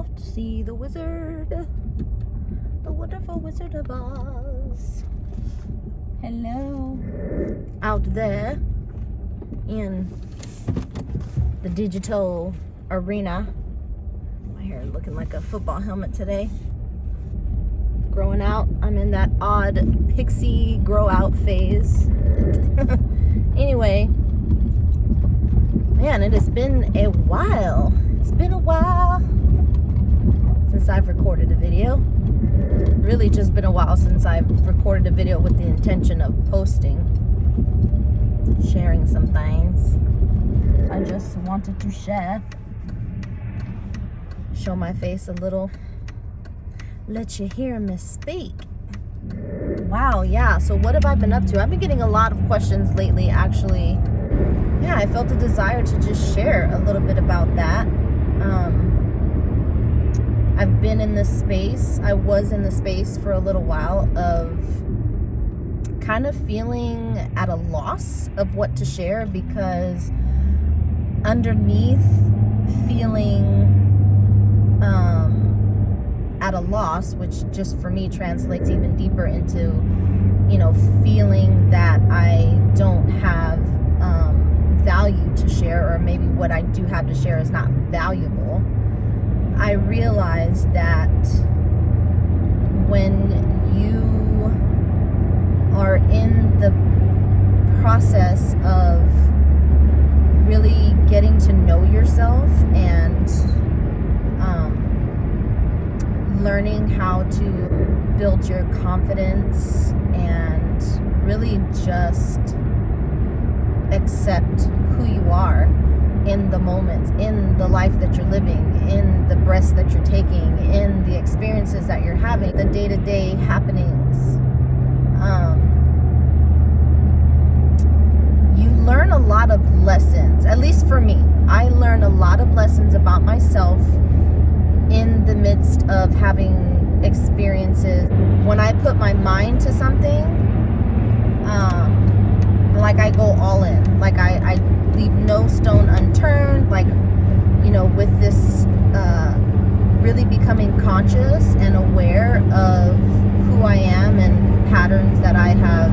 off to see the wizard, the wonderful Wizard of Oz. Hello. Out there in the digital arena. My hair looking like a football helmet today. Growing out. I'm in that odd pixie grow out phase. Anyway, man, it has been a while. It's been a while since I've recorded a video. Really just been a while since I've recorded a video with the intention of posting, sharing some things. I just wanted to show my face a little, let you hear me speak. Wow, yeah, so what have I been up to? I've been getting a lot of questions lately, actually. Yeah, I felt a desire to just share a little bit about that. I've been in this space, I was in the space for a little while of kind of feeling at a loss of what to share, because underneath feeling at a loss, which just for me translates even deeper into, feeling that I don't have value to share, or maybe what I do have to share is not valuable. I realized that when you are in the process of really getting to know yourself and learning how to build your confidence and really just accept who you are in the moment, in the life that you're living, in the breaths that you're taking, in the experiences that you're having, the day-to-day happenings. You learn a lot of lessons, at least for me. I learn a lot of lessons about myself in the midst of having experiences. When I put my mind to something, like I go all in, like I leave no stone unturned, like, with this really becoming conscious and aware of who I am and patterns that I have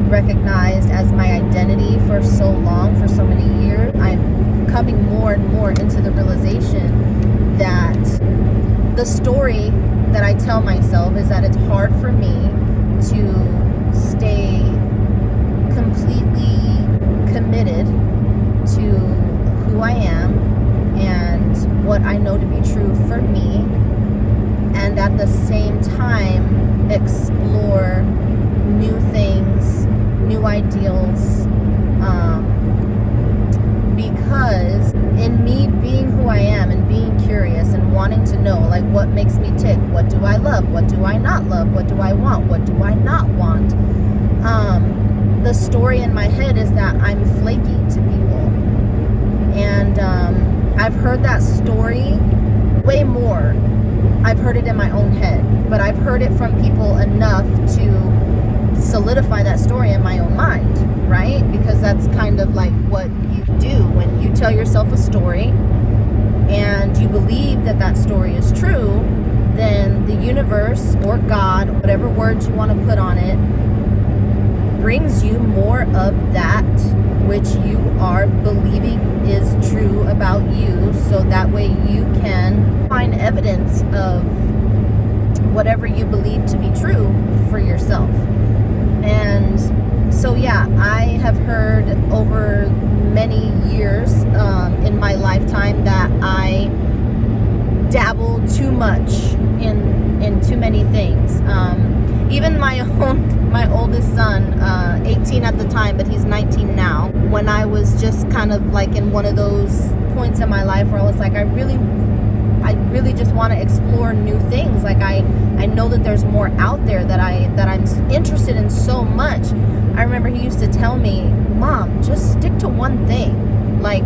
recognized as my identity for so long, for so many years. I'm coming more and more into the realization that the story that I tell myself is that it's hard for me to stay completely committed to who I am and what I know to be true for me, and at the same time explore new things, new ideals, because in me being who I am and being curious and wanting to know, like, what makes me tick, what do I love, what do I not love, what do I want, what do I not want, the story in my head is that I'm flaky to people. And I've heard that story way more. I've heard it in my own head, but I've heard it from people enough to solidify that story in my own mind, right? Because that's kind of like what you do when you tell yourself a story and you believe that that story is true. Then the universe or God, whatever words you want to put on it, brings you more of that which you are believing is true about you, so that way you can find evidence of whatever you believe to be true for yourself. And so yeah, I have heard over many years in my lifetime that I dabble too much in too many things. Even my oldest son, 18 at the time, but he's 19 now. When I was just kind of like in one of those points in my life where I was like, I really just want to explore new things. Like I know that there's more out there that I'm interested in so much. I remember he used to tell me, Mom, just stick to one thing. Like,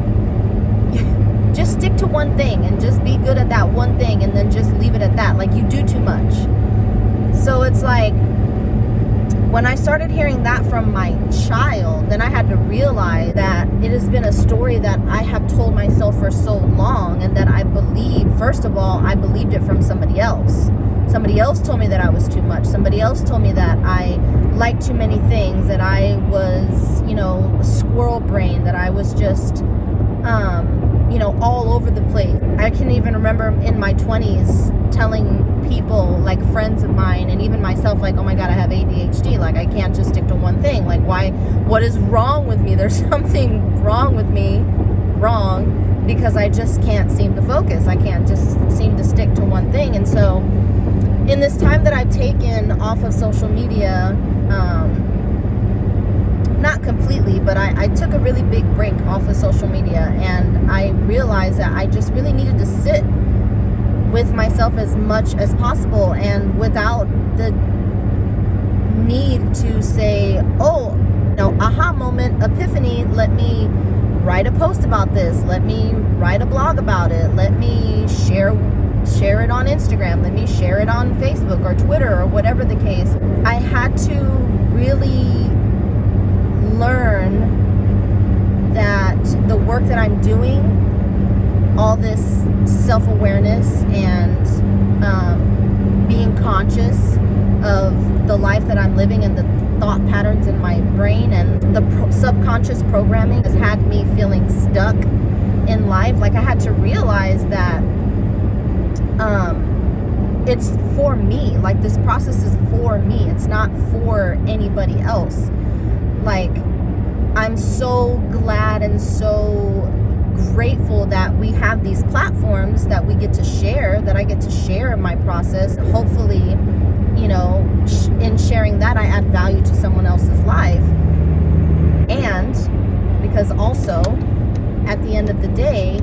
just stick to one thing and just be good at that one thing, and then just leave it at that. Like, you do too much. So it's like, when I started hearing that from my child, then I had to realize that it has been a story that I have told myself for so long, and that I believed. First of all, I believed it from somebody else. Somebody else told me that I was too much. Somebody else told me that I liked too many things, that I was, squirrel brain, that I was just, all over the place. I can even remember in my 20s telling people, like friends of mine, and even myself, like, oh my God, I have ADHD. Like, I can't just stick to one thing. Like, what is wrong with me? There's something wrong with me, because I just can't seem to focus. I can't just seem to stick to one thing. And so in this time that I've taken off of social media, not completely, but I took a really big break off of social media, and I realized that I just really needed to sit with myself as much as possible, and without the need to say, aha moment, epiphany, let me write a post about this, let me write a blog about it, let me share it on Instagram, let me share it on Facebook or Twitter or whatever the case. I had to really learn that the work that I'm doing, all this self-awareness and being conscious of the life that I'm living and the thought patterns in my brain and the subconscious programming has had me feeling stuck in life. Like, I had to realize that it's for me. Like, this process is for me. It's not for anybody else. Like, I'm so glad and so grateful that we have these platforms that we get to share, that I get to share my process. Hopefully, in sharing that, I add value to someone else's life. And because also, at the end of the day,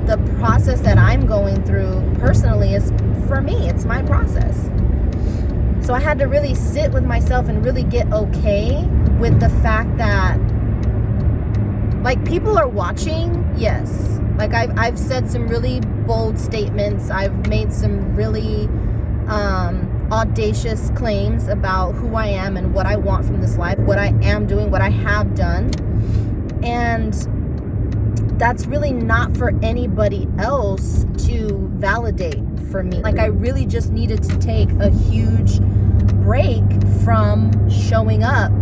the process that I'm going through personally is for me. It's my process. So I had to really sit with myself and really get okay with the fact that, like, people are watching, yes. Like, I've said some really bold statements. I've made some really audacious claims about who I am and what I want from this life, what I am doing, what I have done. And that's really not for anybody else to validate for me. Like, I really just needed to take a huge break from showing up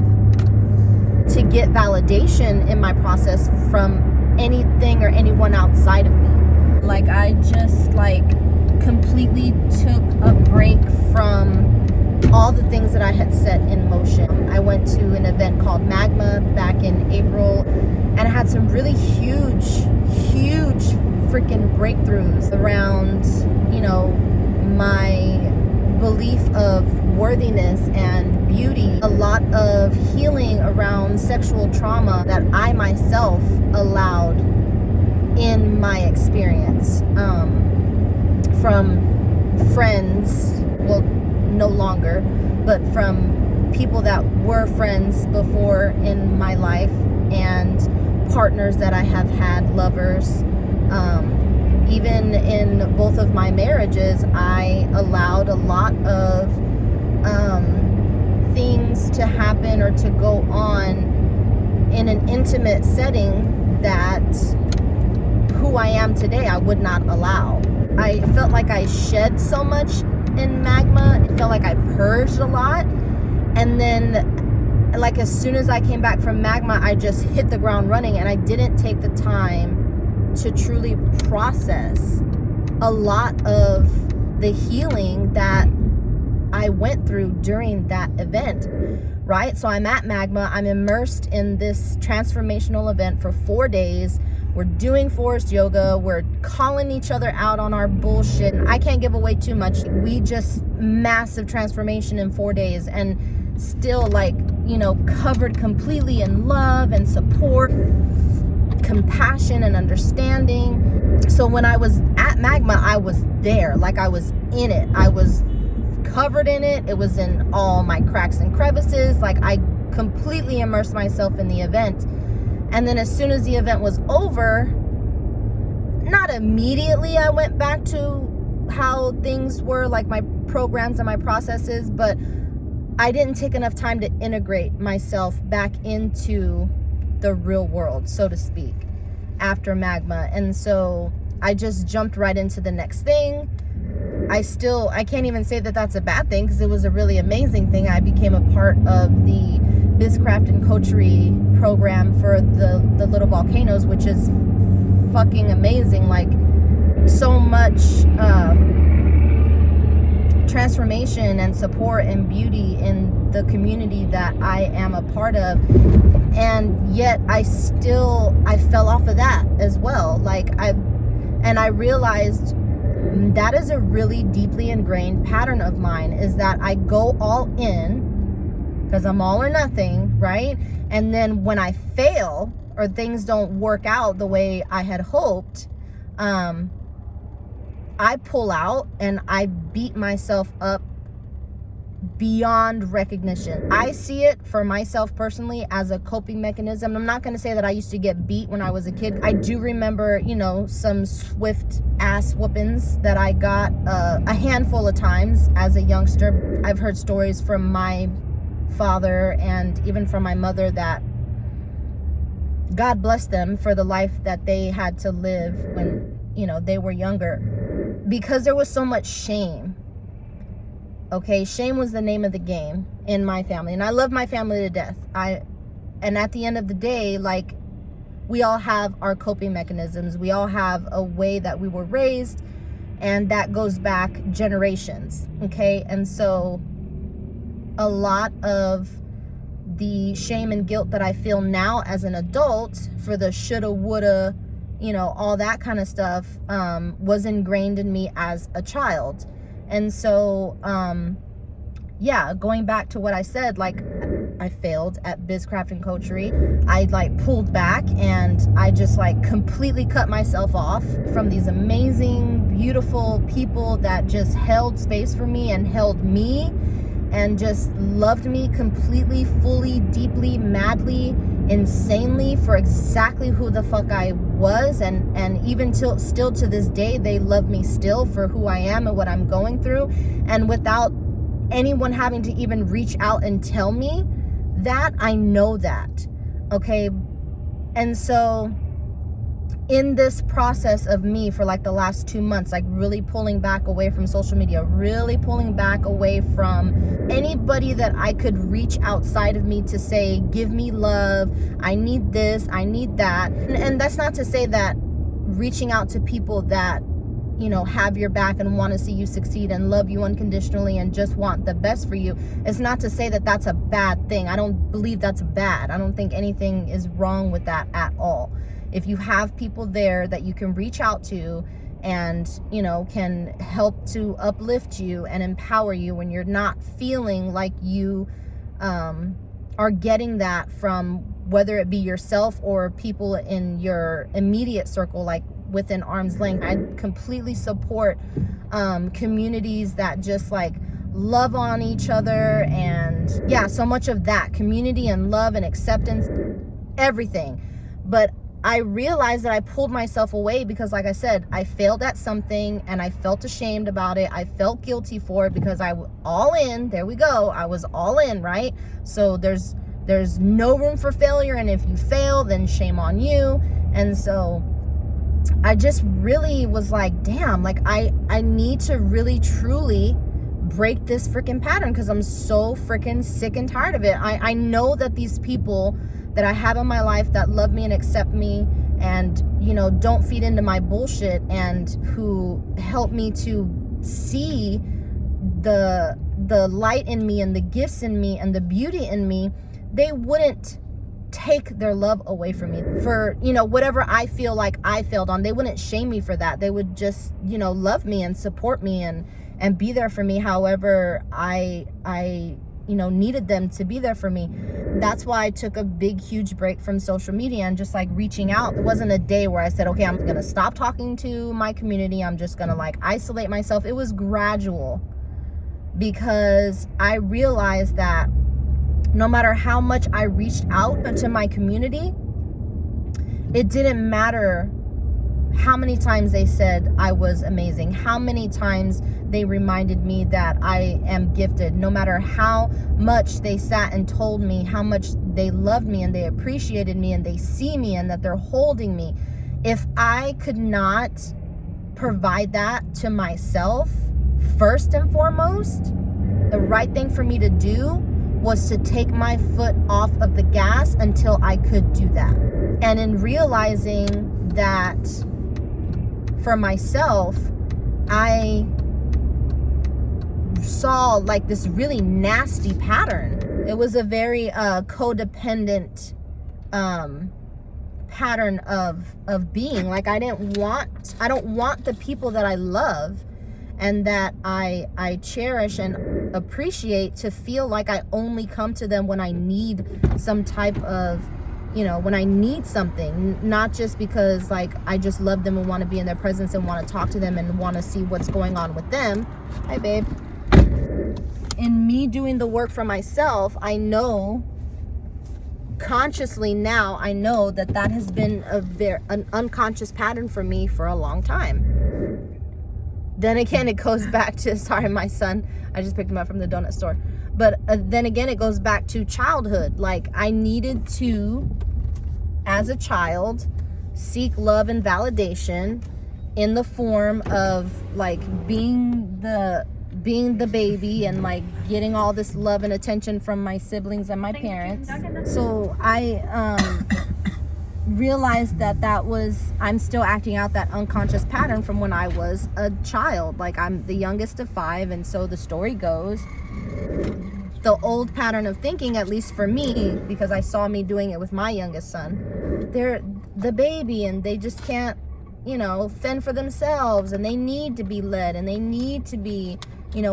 to get validation in my process from anything or anyone outside of me. Like, I just completely took a break from all the things that I had set in motion. I went to an event called Magma back in April, and I had some really huge freaking breakthroughs around, my belief of worthiness and beauty. A lot of healing around sexual trauma that I myself allowed in my experience, from friends, well, no longer, but from people that were friends before in my life, and partners that I have had, lovers. Even in both of my marriages, I allowed a lot of things to happen or to go on in an intimate setting that who I am today I would not allow. I felt like I shed so much in Magma. It felt like I purged a lot. And then, like, as soon as I came back from Magma, I just hit the ground running, and I didn't take the time to truly process a lot of the healing that I went through during that event, right? So I'm at Magma. I'm immersed in this transformational event for 4 days. We're doing forest yoga. We're calling each other out on our bullshit. I can't give away too much. We just massive transformation in 4 days, and still, covered completely in love and support, compassion and understanding. So when I was at Magma, I was there. Like, I was in it. I was covered in it. It was in all my cracks and crevices. Like, I completely immersed myself in the event. And then as soon as the event was over, not immediately I went back to how things were, like my programs and my processes, but I didn't take enough time to integrate myself back into the real world, so to speak, after Magma. And so I just jumped right into the next thing. I can't even say that that's a bad thing, because it was a really amazing thing. I became a part of the Bizcraft and Coterie program for the Little Volcanoes, which is fucking amazing. Like, so much transformation and support and beauty in the community that I am a part of. And yet I fell off of that as well. Like, I realized that is a really deeply ingrained pattern of mine, is that I go all in because I'm all or nothing, right? And then when I fail or things don't work out the way I had hoped, I pull out and I beat myself up beyond recognition. I see it for myself personally as a coping mechanism. I'm not going to say that I used to get beat when I was a kid. I do remember, some swift ass whoopings that I got a handful of times as a youngster. I've heard stories from my father and even from my mother that God bless them for the life that they had to live when, they were younger, because there was so much shame. Okay, shame was the name of the game in my family. And I love my family to death. And at the end of the day, like, we all have our coping mechanisms. We all have a way that we were raised, and that goes back generations. Okay, and so a lot of the shame and guilt that I feel now as an adult for the shoulda, woulda, all that kind of stuff, was ingrained in me as a child. And so, going back to what I said, like, I failed at Bizcraft and Coterie. I pulled back and I just completely cut myself off from these amazing, beautiful people that just held space for me and held me and just loved me completely, fully, deeply, madly, insanely for exactly who the fuck I was. And even still to this day, they love me still for who I am and what I'm going through. And without anyone having to even reach out and tell me that, I know that. Okay. And so in this process of me for the last 2 months, really pulling back away from social media, really pulling back away from anybody that I could reach outside of me to say, give me love, I need this, I need that. And that's not to say that reaching out to people that, have your back and want to see you succeed and love you unconditionally and just want the best for you, it's not to say that that's a bad thing. I don't believe that's bad. I don't think anything is wrong with that at all. If you have people there that you can reach out to and, can help to uplift you and empower you when you're not feeling like you are getting that from whether it be yourself or people in your immediate circle, within arm's length. I completely support communities that just love on each other, and so much of that community and love and acceptance, everything. But I realized that I pulled myself away because, like I said, I failed at something and I felt ashamed about it. I felt guilty for it because I was all in. There we go. I was all in, right? So there's no room for failure. And if you fail, then shame on you. And so I just really was damn, I need to really, truly break this freaking pattern, because I'm so freaking sick and tired of it. I know that these people that I have in my life that love me and accept me and, don't feed into my bullshit, and who help me to see the light in me and the gifts in me and the beauty in me, they wouldn't take their love away from me for, whatever I feel like I failed on. They wouldn't shame me for that. They would just, love me and support me and be there for me however I needed them to be there for me. That's why I took a big, huge break from social media and just reaching out. It wasn't a day where I said, okay, I'm going to stop talking to my community. I'm just going to isolate myself. It was gradual, because I realized that no matter how much I reached out to my community, it didn't matter how many times they said I was amazing, how many times they reminded me that I am gifted, no matter how much they sat and told me how much they loved me and they appreciated me and they see me and that they're holding me. If I could not provide that to myself, first and foremost, the right thing for me to do was to take my foot off of the gas until I could do that. And in realizing that for myself, I saw like this really nasty pattern. It was a very codependent pattern of being. Like I don't want the people that I love and that I cherish and appreciate to feel like I only come to them when I need some type of, when I need something, not just because like I just love them and want to be in their presence and want to talk to them and want to see what's going on with them. Hi, babe. In me doing the work for myself, I know consciously now, I know that has been an unconscious pattern for me for a long time. Then again, it goes back to, sorry, my son, I just picked him up from the donut store. But then again, it goes back to childhood. Like I needed to, as a child, seek love and validation in the form of like being the baby and like getting all this love and attention from my siblings and my parents. So I realized that was, I'm still acting out that unconscious pattern from when I was a child. Like I'm the youngest of 5, and so the story goes, the old pattern of thinking, at least for me, because I saw me doing it with my youngest son, they're the baby and they just can't, fend for themselves, and they need to be led and they need to be,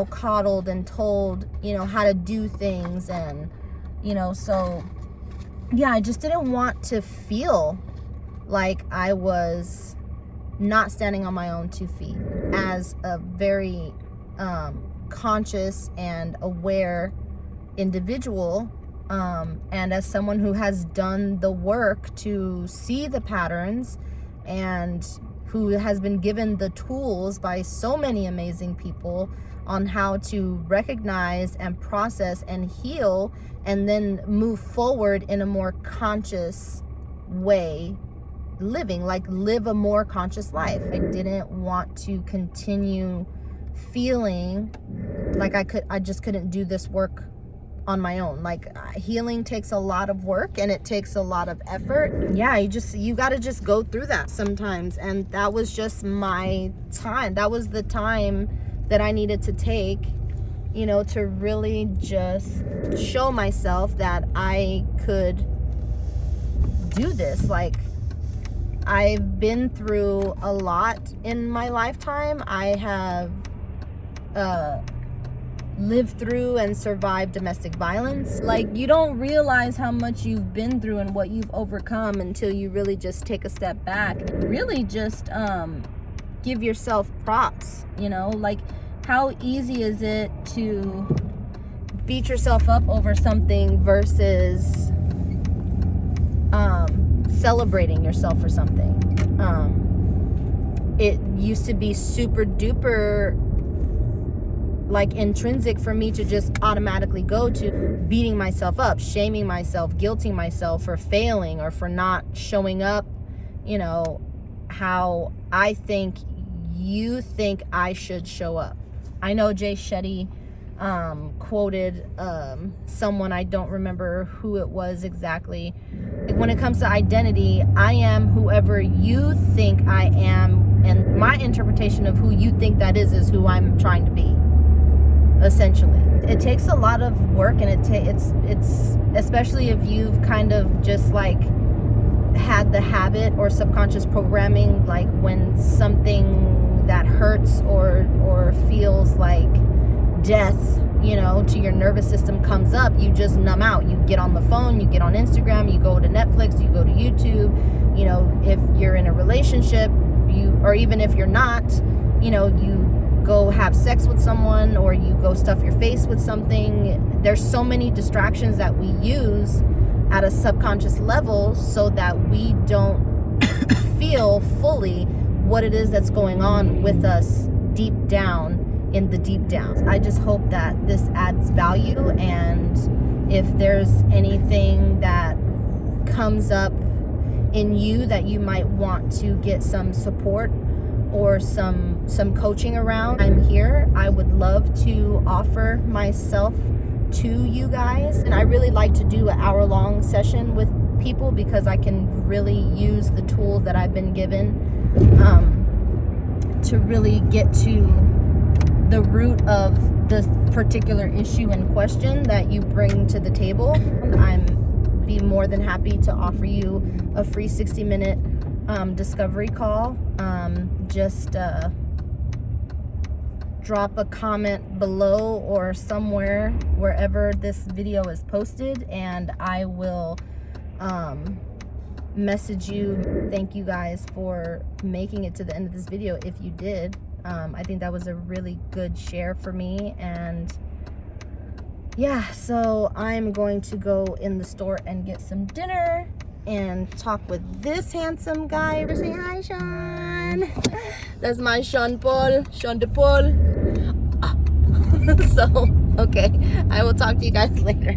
coddled and told, how to do things. And, so yeah, I just didn't want to feel like I was not standing on my own 2 feet as a very conscious and aware individual, and as someone who has done the work to see the patterns and who has been given the tools by so many amazing people on how to recognize and process and heal and then move forward in a more conscious way, live a more conscious life. I didn't want to continue feeling like I just couldn't do this work on my own. Like healing takes a lot of work and it takes a lot of effort. Yeah, you got to just go through that sometimes. And that was just my time. That was the time that I needed to take, to really just show myself that I could do this. Like I've been through a lot in my lifetime. I have lived through and survived domestic violence. Like you don't realize how much you've been through and what you've overcome until you really just take a step back. Really just give yourself props, like how easy is it to beat yourself up over something versus celebrating yourself for something. It used to be super duper like intrinsic for me to just automatically go to beating myself up, shaming myself, guilting myself for failing or for not showing up, how I think you think I should show up. I know Jay Shetty quoted someone, I don't remember who it was exactly. When it comes to identity, I am whoever you think I am, and my interpretation of who you think that is who I'm trying to be, essentially. It takes a lot of work, and it's especially if you've kind of just like had the habit or subconscious programming, like when something that hurts or feels like death, to your nervous system comes up, you just numb out. You get on the phone, you get on Instagram, you go to Netflix, you go to YouTube. If you're in a relationship, or even if you're not, you go have sex with someone, or you go stuff your face with something. There's so many distractions that we use at a subconscious level so that we don't feel fully what it is that's going on with us deep down in the deep down. I just hope that this adds value, and if there's anything that comes up in you that you might want to get some support or some coaching around, I'm here. I would love to offer myself to you guys, and I really like to do an hour-long session with people because I can really use the tools that I've been given to really get to the root of this particular issue in question that you bring to the table. I'm be more than happy to offer you a free 60-minute discovery call. Just drop a comment below or somewhere wherever this video is posted, and I will message you. Thank you guys for making it to the end of this video if you did. I think that was a really good share for me, and yeah, so I'm going to go in the store and get some dinner and talk with this handsome guy. Say hi, Sean. That's my Sean Paul. So, okay, I will talk to you guys later.